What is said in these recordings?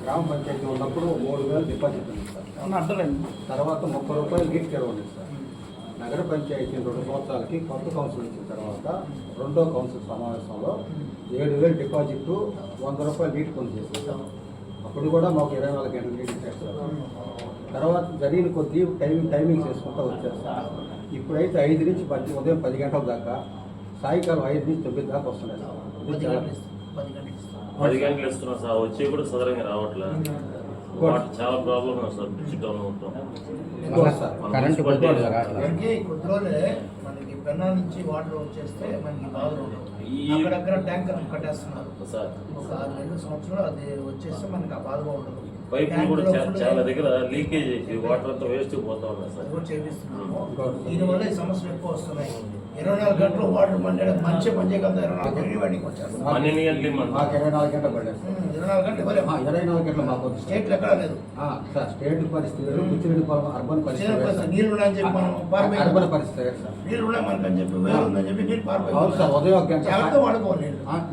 గ్రామ పంచాయతీ ఉన్నప్పుడు 3,000 డిపాజిట్ ఉంది సార్. తర్వాత 30 రూపాయలు నీటి కెరవ ఉంది సార్. నగర పంచాయతీ 2 సంవత్సరాలకి కొత్త కౌన్సిల్ ఇచ్చిన తర్వాత రెండో కౌన్సిల్ సమావేశంలో 7,000 డిపాజిట్ 100 రూపాయలు నీటి కొని చేసేసాం. అప్పుడు కూడా మాకు 24 గంటలు నీటి ఇచ్చేస్తారు. తర్వాత జరిగిన కొద్దీ టైమింగ్ చేసుకుంటూ వచ్చేస్తాం. ఇప్పుడైతే 5 నుంచి 10 ఉదయం 10 గంటల దాకా, సాయంకాలం 5 నుంచి 9 దాకా వస్తున్నాయి సార్. 10 గంటలు ఇస్తున్నాం సార్. వచ్చి కూడా సదరంగా రావట్లేదు. చాలా ప్రాబ్లం సార్. చిట్టౌన్ మొత్తం కరెంటు కొద్ది రోజులే మనకి పెన్నా నుంచి వాటర్ వచ్చేస్తే మనకి బాధలు ఉండవు. అక్కడక్కడ ట్యాంకర్ కట్టేస్తున్నారు సార్. ఒక 6-7 సంవత్సరాలు అది వచ్చేస్తే మనకి ఆ బాధగా ఉండదు. పైపులు కూడా చాలా దగ్గర లీకేజ్ చేసి వాటర్ అంతా వేస్ట్ పోతా ఉన్నాయి సార్. చేపిస్తున్నాము. దీనివల్ల ఈ సమస్యలు ఎక్కువ వస్తున్నాయి. 24 గంటలు వాటర్ మంచి పనిచేయగలుగుతా 24 గంటలు వచ్చేస్తాం. 24 గంటలు పడలేదు. 24 గంటలు మాకు స్టేట్లు ఎక్కడా లేదు సార్. స్టేట్ పరిస్థితి అర్బన్ పరిస్థితి, నీళ్లు ఉన్నాయని చెప్పి మనం అర్బన్ పరిస్థితి సార్. నీళ్లు ఉన్నాయి మనకని చెప్పి వేరు ఉందని చెప్పి నీళ్ళు అవును సార్. ఉదయం 1 గంట వాడుకోవాలి.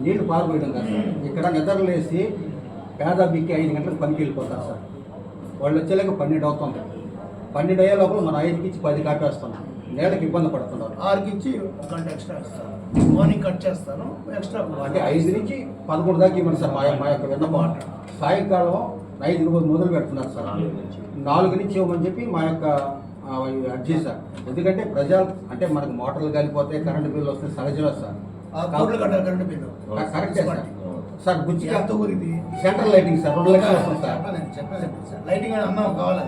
నీళ్లు పారిపోయడం కాదు సార్. ఇక్కడ నిద్రలేసి పేద బిక్కి 5 గంటలకు పనికి వెళ్ళిపోతారు సార్. వాళ్ళు వచ్చేలాగా 12 అవుతుంది. 12 అయ్యే లోపల మనం 5కి ఇచ్చి 10 కాపేస్తున్నాం. నేలకి ఇబ్బంది పడుతున్నారు. 6కి ఇచ్చి 1 గంట ఎక్స్ట్రా ఇస్తాను. మార్నింగ్ కట్ చేస్తాను, ఎక్స్ట్రా అంటే 5 నుంచి 11 దాకా ఇవ్వండి సార్. మా యొక్క విన్నపం. సాయంకాలం 5 మొదలు పెడుతున్నారు సార్. 4 నుంచి ఇవ్వమని చెప్పి మా యొక్క అర్జీ సార్. ఎందుకంటే ప్రజలు అంటే మనకు మోటార్లు కాలిపోతే కరెంటు బిల్లు వస్తే సహజమే సార్. కరెంటు బిల్లు కరెక్టే సార్. సార్ బుజ్జి ఎంత ఊరిది సెంట్రల్ లైటింగ్ సార్ 2 లక్షలు వస్తుంది సార్. చెప్పలేదు సార్. లైటింగ్ అని అన్నాం కావాలి.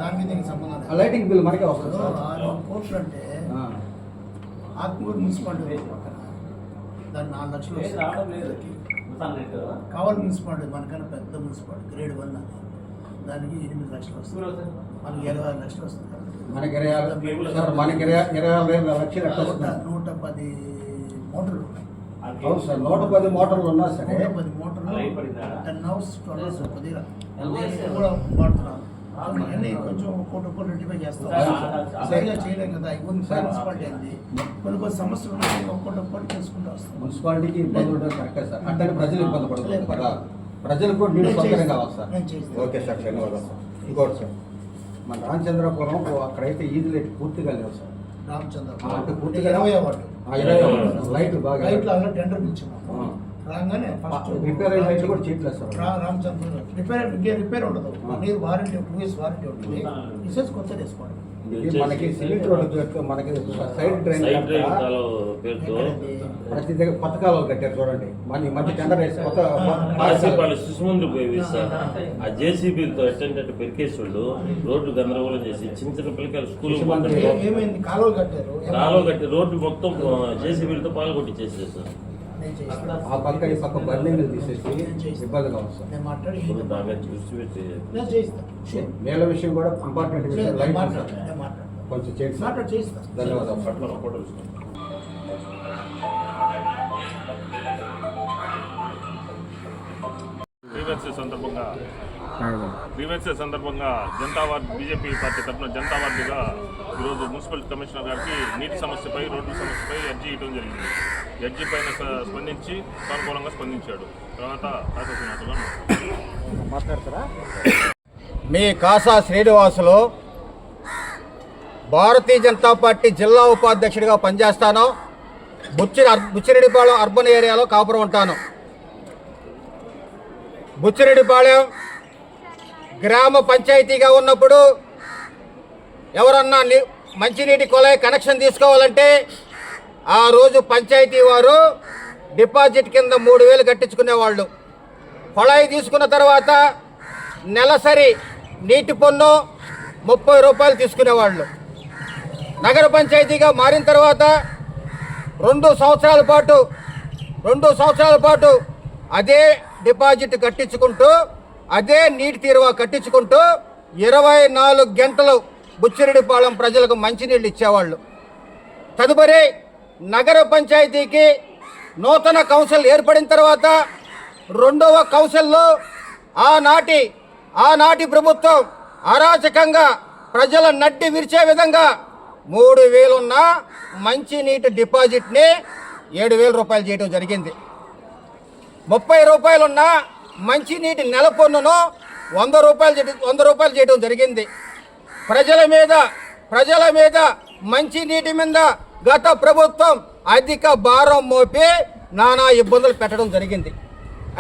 దానికి దీనికి సంబంధం లేదు. లైటింగ్ బిల్ మనకే వస్తుంది సార్. 6 కోట్లు అంటే ఆత్మూరు మున్సిపాలిటీ పక్కన దాన్ని 4 లక్షలు కావాలి. మున్సిపాలిటీ మనకన్నా పెద్ద మున్సిపాలిటీ గ్రేడ్ 1 అది. దానికి 8 లక్షలు వస్తుంది. మనకి 26 లక్షలు వస్తుంది. మనకి 26 లక్షలు 110 మోటార్లు. అవును సార్. 110 మోటార్లు ఉన్నా సరే 110 మోటార్లు 10 అవర్స్ 12 అవర్స్ కొద్దిగా కూడా వాడుతున్నారు. అన్నీ కొంచెం కోటి రెట్టిఫై చేస్తాం. సరిగా చేయలేం కదా. మున్సిపాలిటీ అంది కొన్ని సమస్యలు ఉన్నాయి. ఒక్కొక్కటి చేసుకుంటూ వస్తాం. మున్సిపాలిటీకి ఇబ్బంది ఉండదు కరెక్టే సార్. అంటే ప్రజలు ఇబ్బంది పడుతుంది కదా. ప్రజలకు కూడా నీళ్ళు సౌకర్యం కావాలి సార్. ఓకే సార్, ధన్యవాదాలు సార్. ఇంకోటి సార్, మన రామచంద్రపురం అక్కడైతే ఈది లైట్ పూర్తిగా లేవు సార్. రామచంద్రపురం అంటే పూర్తిగా 20 వార్డు లైట్ బాగా లైట్లు అలా టెండర్ పిలిచాము. రాగానే ఫస్ట్ రిపేర్ లైట్లు కూడా చేయట్లేదు సార్. రామచంద్రపురం రిపేర్ ఉండదు. మీరు వారంటీ 2 years వారంటీ ఉంటుంది. ఇసేసి కొత్త తీసుకోండి. మనకి సిమెంట్ రోడ్డు, మనకి సైడ్ డ్రైన్ పేరుతో ప్రతి దగ్గర కొత్త కాలువలు కట్టారు చూడండి. మన మధ్య టెండర్ వేసి కొత్త శిశుమందు పోయి సార్. ఆ జేసీబీలతో ఎట్టంటే పెరికేసి వాళ్ళు రోడ్లు గందరగోళం చేసి చిన్న పిల్లకాయలు స్కూల్ ఏమైంది కాలువలు కట్టారు. రోడ్లు మొత్తం జేసీబీలతో పాలు కొట్టించేసారు సార్. ఆ పక్క ఈ పక్క బర్నింగ్ తీసేసి ఇబ్బందిగా వస్తుంది. నేల విషయం కూడా ఇంపార్టెంట్ విషయం. లైట్ కొంచెం చేసి ధన్యవాదాలు. గ్రీవెన్సీ సందర్భంగా బీజేపీ పార్టీ తరఫున జనతా వార్డుగా ఈరోజు మున్సిపల్ కమిషనర్ గారికి నీటి సమస్యపై, రోడ్ల సమస్యపై అర్జీ ఇవ్వడం జరిగింది. అర్జీ పైన స్పందించి సానుకూలంగా స్పందించాడు. తర్వాత మాట్లాడతారా? మీ కాసా శ్రీనివాసులు భారతీయ జనతా పార్టీ జిల్లా ఉపాధ్యక్షుడిగా పనిచేస్తాను. బుచ్చిరెడ్డిపాళెం అర్బన్ ఏరియాలో కాపురం ఉంటాను. బుచ్చిరెడ్డిపాళెం గ్రామ పంచాయతీగా ఉన్నప్పుడు ఎవరన్నా మంచినీటి కుళాయి కనెక్షన్ తీసుకోవాలంటే ఆ రోజు పంచాయతీ వారు డిపాజిట్ కింద 3,000 కట్టించుకునేవాళ్ళు. కుళాయి తీసుకున్న తర్వాత నెలసరి నీటి పన్ను 30 రూపాయలు తీసుకునేవాళ్ళు. నగర పంచాయతీగా మారిన తర్వాత 2 సంవత్సరాల పాటు అదే డిపాజిట్ కట్టించుకుంటూ, అదే నీటి తీరువా కట్టించుకుంటూ 24 గంటలు బుచ్చిరెడ్డిపాళెం ప్రజలకు మంచినీళ్ళు ఇచ్చేవాళ్ళు. తదుపరి నగర పంచాయతీకి నూతన కౌన్సిల్ ఏర్పడిన తర్వాత 2వ కౌన్సిల్లో ఆనాటి ప్రభుత్వం అరాచకంగా ప్రజల నడ్డి విరిచే విధంగా 3,000 ఉన్న మంచినీటి డిపాజిట్ని 7,000 రూపాయలు చేయడం జరిగింది. 30 రూపాయలున్న మంచినీటి నెల పన్నును 100 రూపాయలు చేయడం జరిగింది. ప్రజల మీద మంచినీటి మీద గత ప్రభుత్వం అధిక భారం మోపి నానా ఇబ్బందులు పెట్టడం జరిగింది.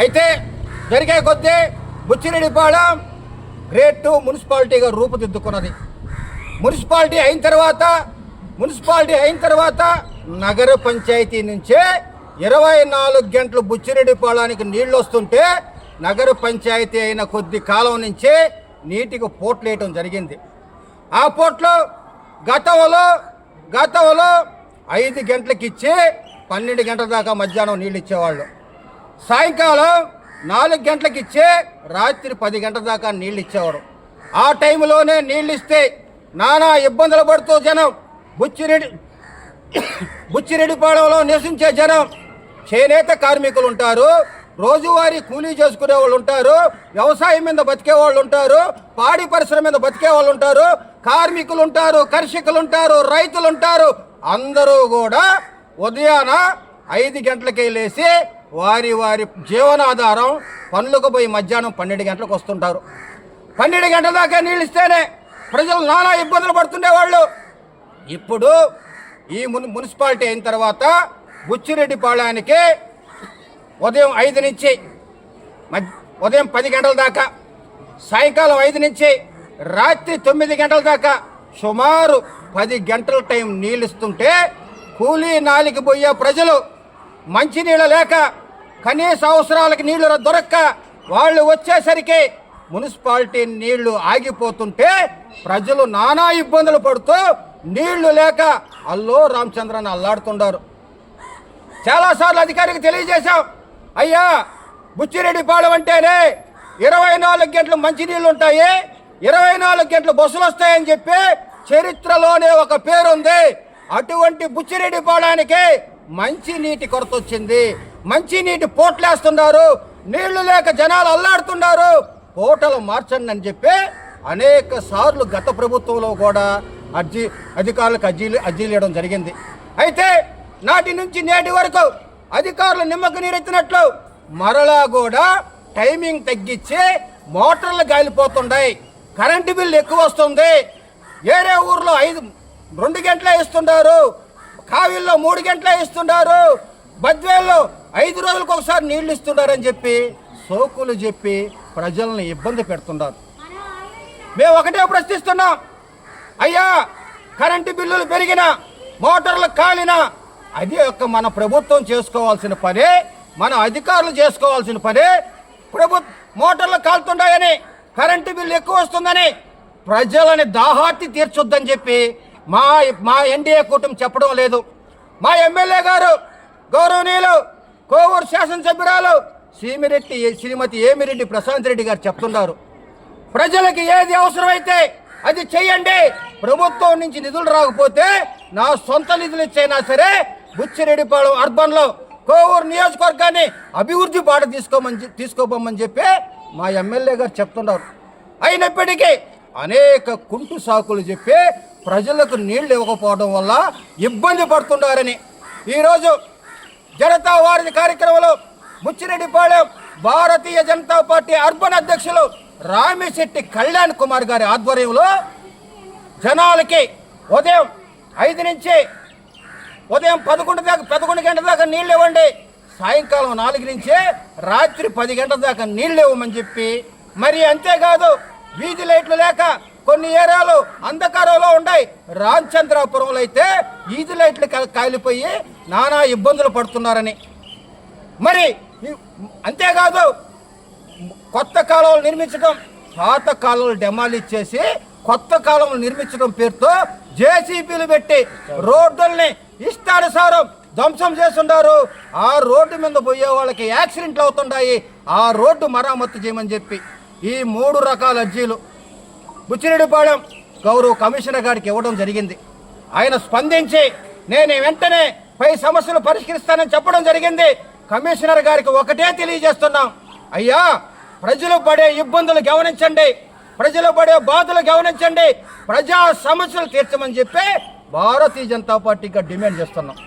అయితే జరిగే కొద్దీ బుచ్చిరెడ్డిపాళెం గ్రేడ్ 2 మున్సిపాలిటీగా రూపుదిద్దుకున్నది. మున్సిపాలిటీ అయిన తర్వాత నగర పంచాయతీ నుంచే 24 గంటలు బుచ్చిరెడ్డిపాళానికి నీళ్లు వస్తుంటే నగర పంచాయతీ అయిన కొద్ది కాలం నుంచే నీటికి పోట్లు వేయటం జరిగింది. ఆ పోట్లు గతంలో 5 గంటలకు ఇచ్చి 12 గంటల దాకా మధ్యాహ్నం నీళ్ళు ఇచ్చేవాళ్ళు. సాయంకాలం 4 గంటలకు ఇచ్చి రాత్రి 10 గంటల దాకా నీళ్ళు ఇచ్చేవారు. ఆ టైంలోనే నీళ్ళు ఇస్తే నానా ఇబ్బందులు పడుతూ జనం బుచ్చిరెడ్డిపాళెంలో నివసించే జనం చేనేత కార్మికులు ఉంటారు, రోజువారీ కూలీ చేసుకునే వాళ్ళు ఉంటారు, వ్యవసాయం మీద బతికే వాళ్ళు ఉంటారు, పాడి పరిశ్రమ మీద బతికే వాళ్ళు ఉంటారు, కార్మికులు ఉంటారు, కర్షకులు ఉంటారు, రైతులు ఉంటారు. అందరూ కూడా ఉదయాన 5 గంటలకే లేచి వారి జీవనాధారం పనులకు పోయి మధ్యాహ్నం 12 గంటలకు వస్తుంటారు. 12 గంటల దాకా నీళ్ళు ఇస్తేనే ప్రజలు నానా ఇబ్బందులు పడుతుండేవాళ్ళు. ఇప్పుడు ఈ మున్సిపాలిటీ అయిన తర్వాత బుచ్చిరెడ్డిపాళెంకి ఉదయం 5 నుంచి ఉదయం 10 గంటల దాకా, సాయంకాలం 5 నుంచి రాత్రి 9 గంటల దాకా సుమారు 10 గంటల టైం నీళ్ళు ఇస్తుంటే కూలీ నాలికి పోయే ప్రజలు మంచినీళ్ళు లేక కనీస అవసరాలకు నీళ్లు దొరక్క వాళ్ళు వచ్చేసరికి మున్సిపాలిటీ నీళ్లు ఆగిపోతుంటే ప్రజలు నానా ఇబ్బందులు పడుతూ నీళ్లు లేక అల్లో రామచంద్రని అల్లాడుతుండారు. చాలాసార్లు అధికారికి తెలియజేశాం, అయ్యా బుచ్చిరెడ్డిపాళెం అంటేనే 24 గంటలు మంచినీళ్ళు ఉంటాయి, 24 గంటలు బస్సులు వస్తాయని చెప్పి చరిత్రలోనే ఒక పేరుంది. అటువంటి బుచ్చిరెడ్డిపాళెంకి మంచినీటి కొరత వచ్చింది. మంచినీటి పోట్లేస్తున్నారు, నీళ్లు లేక జనాలు అల్లాడుతున్నారు, పోటలు మార్చండి అని చెప్పి అనేక సార్లు గత ప్రభుత్వంలో కూడా అధికారులకు అర్జీలు ఇవ్వడం జరిగింది. అయితే నాటి నుంచి నేటి వరకు అధికారులు నిమ్మకు నీరెత్తినట్లు మరలా కూడా టైమింగ్ తగ్గించి మోటార్లు గాలిపోతున్నాయి, కరెంటు బిల్లు ఎక్కువ వస్తుంది. వేరే ఊర్లో 2 గంటలే ఇస్తున్నారు, కావిల్లో 3 గంటలే ఇస్తున్నారు, బద్వేల్లో 5 రోజులకు ఒకసారి నీళ్లు ఇస్తున్నారని చెప్పి సోకులు చెప్పి ప్రజల్ని ఇబ్బంది పెడుతున్నారు. మేము ఒకటే ప్రశ్నిస్తున్నాం, అయ్యా కరెంటు బిల్లులు పెరిగినా మోటార్లు కాలినా అది మన ప్రభుత్వం చేసుకోవాల్సిన పనే, మన అధికారులు చేసుకోవాల్సిన పనే. మోటార్లు కాలుతున్నాయని కరెంటు బిల్లు ఎక్కువ వస్తుందని ప్రజలని దాహార్తి తీర్చొద్దని చెప్పి మా ఎన్డీఏ కూటమి చెప్పడం లేదు. మా ఎమ్మెల్యే గారు గౌరవనీయులు కోవూరు శాసనసభ్యురాలు శ్రీమతి ఏమిరెడ్డి ప్రశాంత్ రెడ్డి గారు చెప్తున్నారు, ప్రజలకి ఏది అవసరమైతే అది చెయ్యండి, ప్రభుత్వం నుంచి నిధులు రాకపోతే నా సొంత నిధులు ఇచ్చైనా సరే బుచ్చిరెడ్డిపాళెం అర్బన్లో కోవూరు నియోజకవర్గాన్ని అభివృద్ధి బాట తీసుకోబోమని చెప్పి మా ఎమ్మెల్యే గారు చెప్తున్నారు. అయినప్పటికీ అనేక కుంటు సాకులు చెప్పి ప్రజలకు నీళ్లు ఇవ్వకపోవడం వల్ల ఇబ్బంది పడుతున్నారని ఈరోజు జనతా వారధి కార్యక్రమంలో బుచ్చిరెడ్డిపాళెం భారతీయ జనతా పార్టీ అర్బన్ అధ్యక్షులు రామిశెట్టి కళ్యాణ్ కుమార్ గారి ఆధ్వర్యంలో జనాలకి ఉదయం 5 నుంచి ఉదయం 11 గంటల దాకా నీళ్ళు ఇవ్వండి, సాయంకాలం 4 నుంచి రాత్రి 10 గంటల దాకా నీళ్ళు ఇవ్వమని చెప్పి, మరి అంతేకాదు వీధి లైట్లు లేక కొన్ని ఏరియాలు అంధకారంలో ఉన్నాయి, రామచంద్రాపురంలో అయితే వీధి లైట్లు కాలిపోయి నానా ఇబ్బందులు పడుతున్నారని, మరి అంతేకాదు కొత్త కాలువలు నిర్మించడం, పాత కాలువలు డెమాలిష్ చేసి కొత్త కాలువలు నిర్మించడం పేరుతో జేసీబీలు పెట్టి రోడ్డుల్ని ఇష్టానుసారం ధ్వంసం చేస్తున్నారు. ఆ రోడ్డు మీద పోయే వాళ్ళకి యాక్సిడెంట్లు అవుతున్నాయి, ఆ రోడ్డు మరామత్తు చేయమని చెప్పి ఈ 3 రకాల అర్జీలు బుచ్చిరెడ్డిపాళెం గౌరవ కమిషనర్ గారికి ఇవ్వడం జరిగింది. ఆయన స్పందించి నేను వెంటనే పై సమస్యలు పరిష్కరిస్తానని చెప్పడం జరిగింది. కమిషనర్ గారికి ఒకటే తెలియజేస్తున్నాం, అయ్యా ప్రజలు పడే ఇబ్బందులు గమనించండి, ప్రజలు పడే బాధలు గమనించండి, ప్రజా సమస్యలు తీర్చమని చెప్పి భారతీయ జనతా పార్టీగా డిమాండ్ చేస్తున్నాం.